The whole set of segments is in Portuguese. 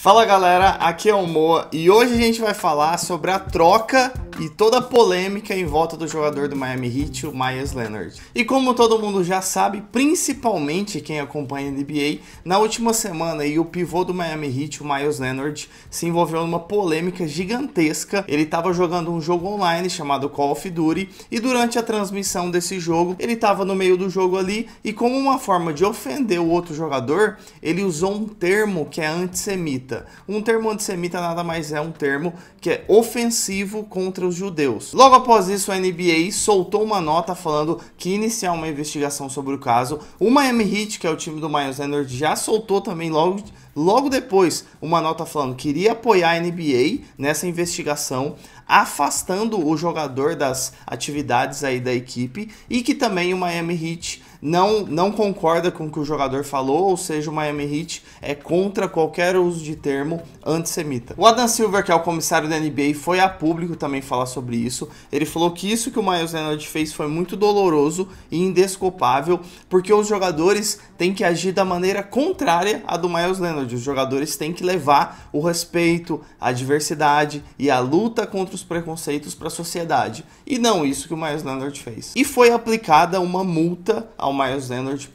Fala galera, aqui é o Moa e hoje a gente vai falar sobre a troca e toda a polêmica em volta do jogador do Miami Heat, o Meyers Leonard. E como todo mundo já sabe, principalmente quem acompanha a NBA, na última semana o pivô do Miami Heat, o Meyers Leonard, se envolveu numa polêmica gigantesca. Ele estava jogando um jogo online chamado Call of Duty e durante a transmissão desse jogo, ele estava no meio do jogo ali e como uma forma de ofender o outro jogador, ele usou um termo que é antissemita. Um termo antissemita nada mais é um termo que é ofensivo contra os judeus. Logo após isso, a NBA soltou uma nota falando que ia iniciar uma investigação sobre o caso. O Miami Heat, que é o time do Meyers Leonard, já soltou também logo depois uma nota falando que iria apoiar a NBA nessa investigação, afastando o jogador das atividades aí da equipe, e que também o Miami Heat não concorda com o que o jogador falou, ou seja, o Miami Heat é contra qualquer uso de termo antissemita. O Adam Silver, que é o comissário da NBA, foi a público também falar sobre isso. Ele falou que isso que o Meyers Leonard fez foi muito doloroso e indesculpável, porque os jogadores têm que agir da maneira contrária à do Meyers Leonard. Os jogadores têm que levar o respeito, a diversidade e a luta contra os preconceitos para a sociedade, e não isso que o Meyers Leonard fez. E foi aplicada uma multa ao Meyers Leonard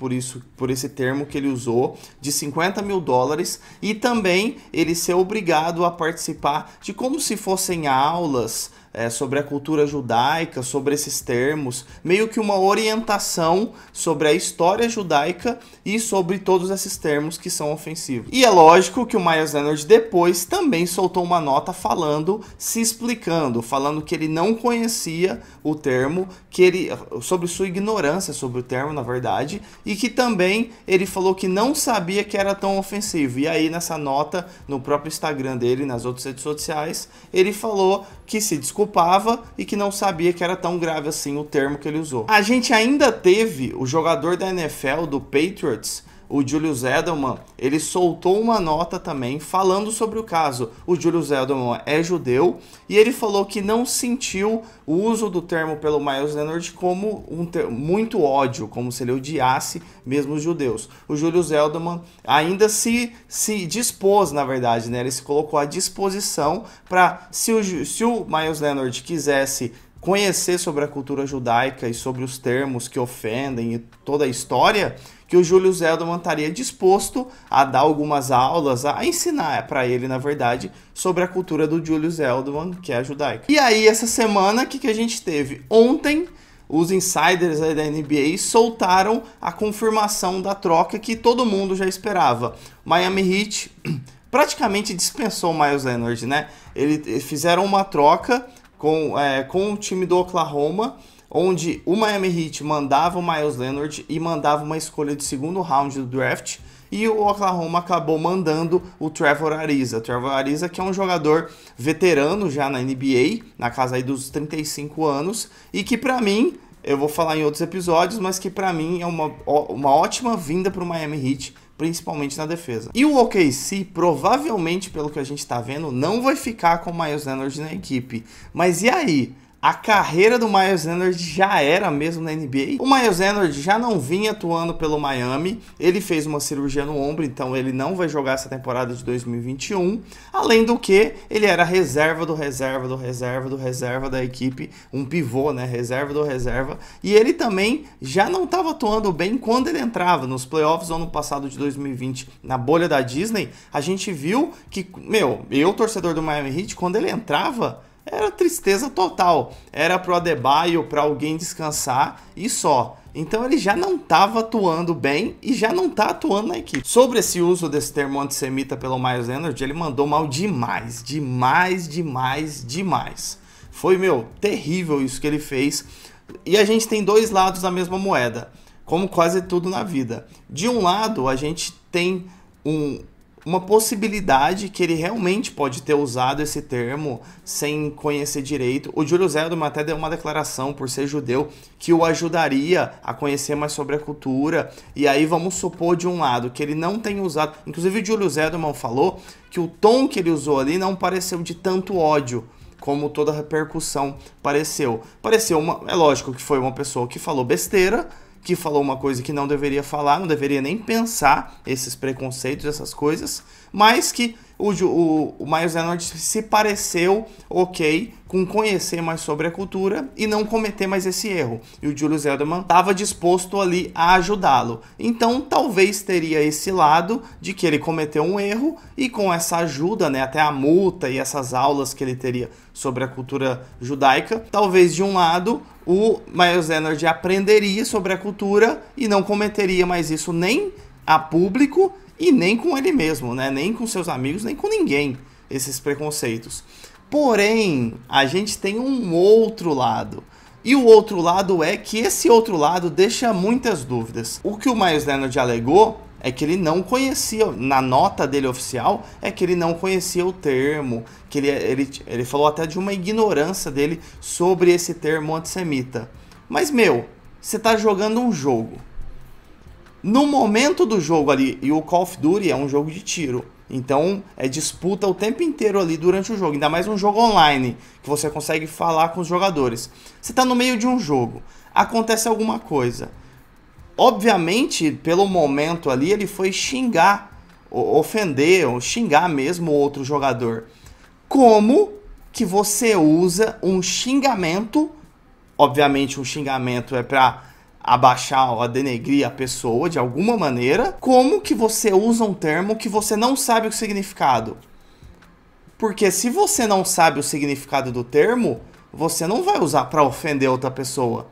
por esse termo que ele usou, de $50 mil, e também ele ser obrigado a participar de como se fossem aulas sobre a cultura judaica, sobre esses termos, meio que uma orientação sobre a história judaica e sobre todos esses termos que são ofensivos. E é lógico que o Meyers Leonard depois também soltou uma nota se explicando, falando que ele não conhecia o termo, sobre sua ignorância sobre o termo, na verdade, e que também ele falou que não sabia que era tão ofensivo. E aí nessa nota, no próprio Instagram dele, nas outras redes sociais, ele falou que se desculpava e que não sabia que era tão grave assim o termo que ele usou. A gente ainda teve o jogador da NFL do Patriots, o Julius Edelman. Ele soltou uma nota também falando sobre o caso. O Julius Edelman é judeu e ele falou que não sentiu o uso do termo pelo Meyers Leonard como muito ódio, como se ele odiasse mesmo os judeus. O Julius Edelman ainda se dispôs, na verdade, né? Ele se colocou à disposição para, se o Meyers Leonard quisesse conhecer sobre a cultura judaica e sobre os termos que ofendem e toda a história, que o Julius Edelman estaria disposto a dar algumas aulas, a ensinar para ele, na verdade, sobre a cultura do Julius Edelman, que é a judaica. E aí, essa semana, o que a gente teve? Ontem, os insiders aí da NBA soltaram a confirmação da troca que todo mundo já esperava. Miami Heat praticamente dispensou o Meyers Leonard, né? Eles fizeram uma troca com o time do Oklahoma, onde o Miami Heat mandava o Meyers Leonard e mandava uma escolha de segundo round do draft, e o Oklahoma acabou mandando o Trevor Ariza. Trevor Ariza, que é um jogador veterano já na NBA, na casa aí dos 35 anos, e que pra mim, eu vou falar em outros episódios, mas que pra mim é uma ótima vinda pro Miami Heat, principalmente na defesa. E o OKC, provavelmente, pelo que a gente tá vendo, não vai ficar com o Meyers Leonard na equipe. Mas e aí? A carreira do Meyers Leonard já era mesmo na NBA? O Meyers Leonard já não vinha atuando pelo Miami, ele fez uma cirurgia no ombro, então ele não vai jogar essa temporada de 2021, além do que ele era reserva da equipe, um pivô, né, reserva do reserva, e ele também já não estava atuando bem quando ele entrava. Nos playoffs do ano passado de 2020, na bolha da Disney, a gente viu que, eu, torcedor do Miami Heat, quando ele entrava, era tristeza total, era pro Adebayo, para alguém descansar e só. Então ele já não estava atuando bem e já não está atuando na equipe. Sobre esse uso desse termo antissemita pelo Meyers Leonard, ele mandou mal demais. Foi, terrível isso que ele fez. E a gente tem dois lados da mesma moeda, como quase tudo na vida. De um lado, a gente tem uma possibilidade que ele realmente pode ter usado esse termo sem conhecer direito. O Julius Edelman até deu uma declaração, por ser judeu, que o ajudaria a conhecer mais sobre a cultura. E aí vamos supor, de um lado, que ele não tenha usado. Inclusive o Julius Edelman falou que o tom que ele usou ali não pareceu de tanto ódio como toda a repercussão pareceu. É lógico que foi uma pessoa que falou besteira, que falou uma coisa que não deveria falar, não deveria nem pensar esses preconceitos, essas coisas, mas que o Myles Leonard se pareceu ok com conhecer mais sobre a cultura e não cometer mais esse erro. E o Julius Edelman estava disposto ali a ajudá-lo. Então talvez teria esse lado de que ele cometeu um erro e com essa ajuda, né, até a multa e essas aulas que ele teria sobre a cultura judaica, talvez de um lado o Myles Leonard aprenderia sobre a cultura e não cometeria mais isso nem a público e nem com ele mesmo, né? Nem com seus amigos, nem com ninguém, esses preconceitos. Porém, a gente tem um outro lado. E o outro lado é que esse outro lado deixa muitas dúvidas. O que o Myles Leonard alegou é que ele não conhecia, na nota dele oficial, é que ele não conhecia o termo, que ele falou até de uma ignorância dele sobre esse termo antissemita. Mas, você tá jogando um jogo. No momento do jogo ali, e o Call of Duty é um jogo de tiro, então é disputa o tempo inteiro ali durante o jogo, ainda mais um jogo online, que você consegue falar com os jogadores. Você tá no meio de um jogo, acontece alguma coisa. Obviamente, pelo momento ali, ele foi xingar, ofender, ou xingar mesmo o outro jogador. Como que você usa um xingamento? Obviamente, um xingamento é pra abaixar ou a denegrir a pessoa de alguma maneira. Como que você usa um termo que você não sabe o significado? Porque se você não sabe o significado do termo, você não vai usar para ofender outra pessoa.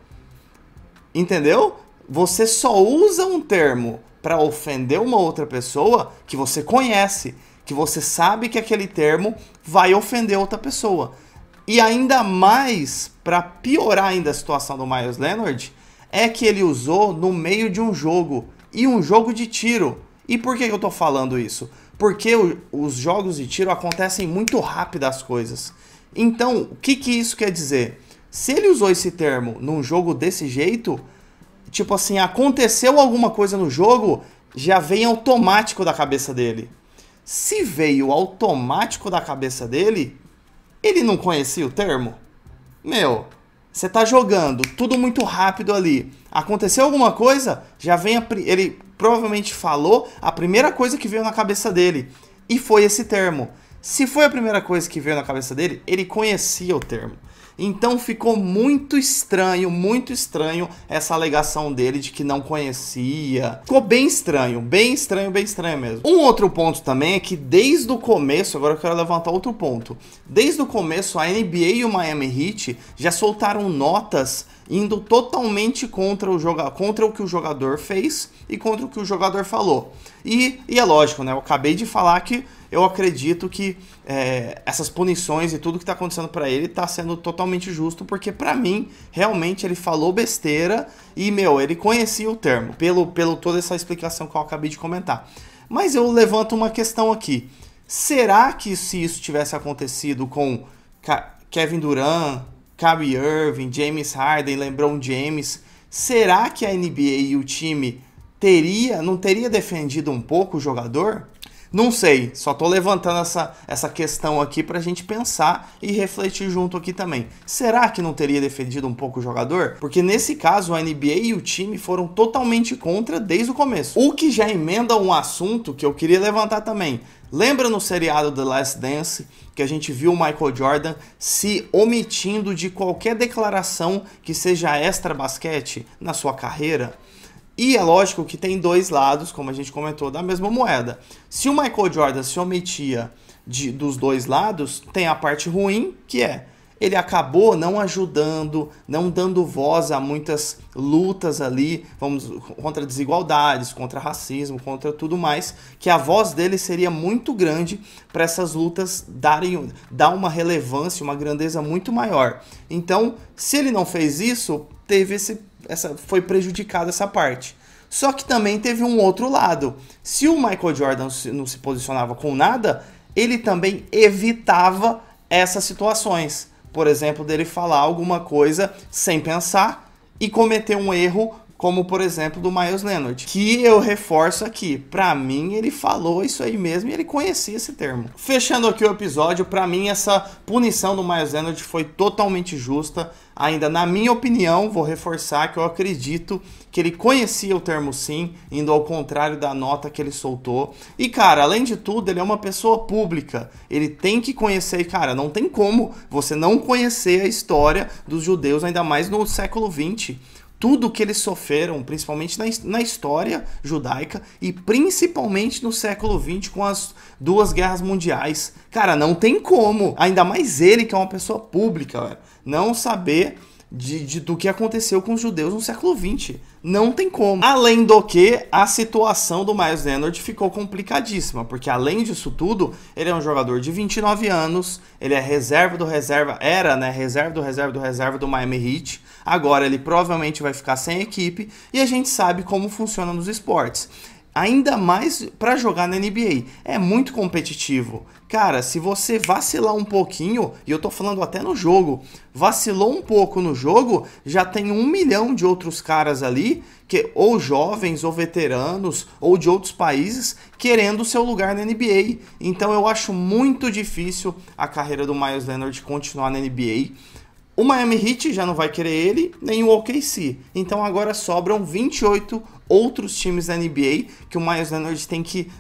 Entendeu? Você só usa um termo para ofender uma outra pessoa que você conhece, que você sabe que aquele termo vai ofender outra pessoa. E ainda mais, para piorar ainda a situação do Myles Leonard, é que ele usou no meio de um jogo, e um jogo de tiro. E por que eu tô falando isso? Porque os jogos de tiro acontecem muito rápido as coisas. Então, o que isso quer dizer? Se ele usou esse termo num jogo desse jeito, tipo assim, aconteceu alguma coisa no jogo, já vem automático da cabeça dele. Se veio automático da cabeça dele, ele não conhecia o termo? Você tá jogando, tudo muito rápido ali. Aconteceu alguma coisa, já vem ele provavelmente falou a primeira coisa que veio na cabeça dele. E foi esse termo. Se foi a primeira coisa que veio na cabeça dele, ele conhecia o termo. Então ficou muito estranho essa alegação dele de que não conhecia. Ficou bem estranho mesmo. Um outro ponto também é que desde o começo, agora eu quero levantar outro ponto. Desde o começo, a NBA e o Miami Heat já soltaram notas indo totalmente contra o que o jogador fez e contra o que o jogador falou. E é lógico, né? Eu acabei de falar que eu acredito que essas punições e tudo que está acontecendo para ele está sendo totalmente justo, porque para mim, realmente, ele falou besteira e, ele conhecia o termo, pelo toda essa explicação que eu acabei de comentar. Mas eu levanto uma questão aqui. Será que se isso tivesse acontecido com Kevin Durant, Kyrie Irving, James Harden, LeBron James, será que a NBA e o time não teria defendido um pouco o jogador? Não sei, só tô levantando essa questão aqui pra gente pensar e refletir junto aqui também. Será que não teria defendido um pouco o jogador? Porque nesse caso a NBA e o time foram totalmente contra desde o começo. O que já emenda um assunto que eu queria levantar também. Lembra no seriado The Last Dance que a gente viu o Michael Jordan se omitindo de qualquer declaração que seja extra basquete na sua carreira? E é lógico que tem dois lados, como a gente comentou, da mesma moeda. Se o Michael Jordan se omitia dos dois lados, tem a parte ruim, que ele acabou não ajudando, não dando voz a muitas lutas ali, contra desigualdades, contra racismo, contra tudo mais, que a voz dele seria muito grande para essas lutas dar uma relevância, uma grandeza muito maior. Então, se ele não fez isso, foi prejudicada essa parte. Só que também teve um outro lado. Se o Michael Jordan não se posicionava com nada, ele também evitava essas situações. Por exemplo, dele falar alguma coisa sem pensar e cometer um erro como por exemplo do Meyers Leonard, que eu reforço aqui, pra mim ele falou isso aí mesmo e ele conhecia esse termo. Fechando aqui o episódio, pra mim essa punição do Meyers Leonard foi totalmente justa. Ainda na minha opinião, vou reforçar que eu acredito que ele conhecia o termo sim, indo ao contrário da nota que ele soltou. E cara, além de tudo, ele é uma pessoa pública, ele tem que conhecer, cara, não tem como você não conhecer a história dos judeus, ainda mais no século XX. Tudo que eles sofreram, principalmente na história judaica e principalmente no século XX com as duas guerras mundiais. Cara, não tem como, ainda mais ele que é uma pessoa pública, velho, não saber do que aconteceu com os judeus no século XX. Não tem como. Além do que, a situação do Meyers Leonard ficou complicadíssima, porque além disso tudo, ele é um jogador de 29 anos, ele é reserva do reserva, era, né, reserva do reserva do Miami Heat, agora ele provavelmente vai ficar sem equipe, e a gente sabe como funciona nos esportes. Ainda mais para jogar na NBA, é muito competitivo. Cara, se você vacilar um pouquinho, e eu tô falando até no jogo, vacilou um pouco no jogo, já tem 1 milhão de outros caras ali, que ou jovens, ou veteranos, ou de outros países, querendo o seu lugar na NBA. Então eu acho muito difícil a carreira do Meyers Leonard continuar na NBA. O Miami Heat já não vai querer ele, nem o OKC. Então agora sobram 28 outros times da NBA que o Meyers Leonard tem que,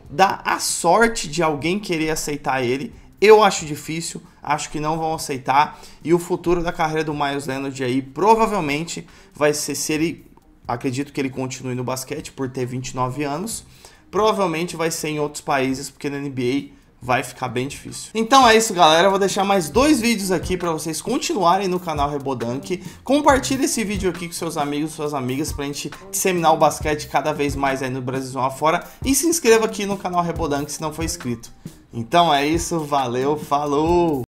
dar a sorte de alguém querer aceitar ele. Eu acho difícil, acho que não vão aceitar. E o futuro da carreira do Meyers Leonard aí provavelmente vai ser, se ele, acredito que ele continue no basquete por ter 29 anos, provavelmente vai ser em outros países, porque na NBA vai ficar bem difícil. Então é isso, galera. Eu vou deixar mais 2 vídeos aqui para vocês continuarem no canal Rebodunk. Compartilhe esse vídeo aqui com seus amigos, suas amigas, pra gente disseminar o basquete cada vez mais aí no Brasil afora. E se inscreva aqui no canal Rebodunk se não for inscrito. Então é isso, valeu, falou!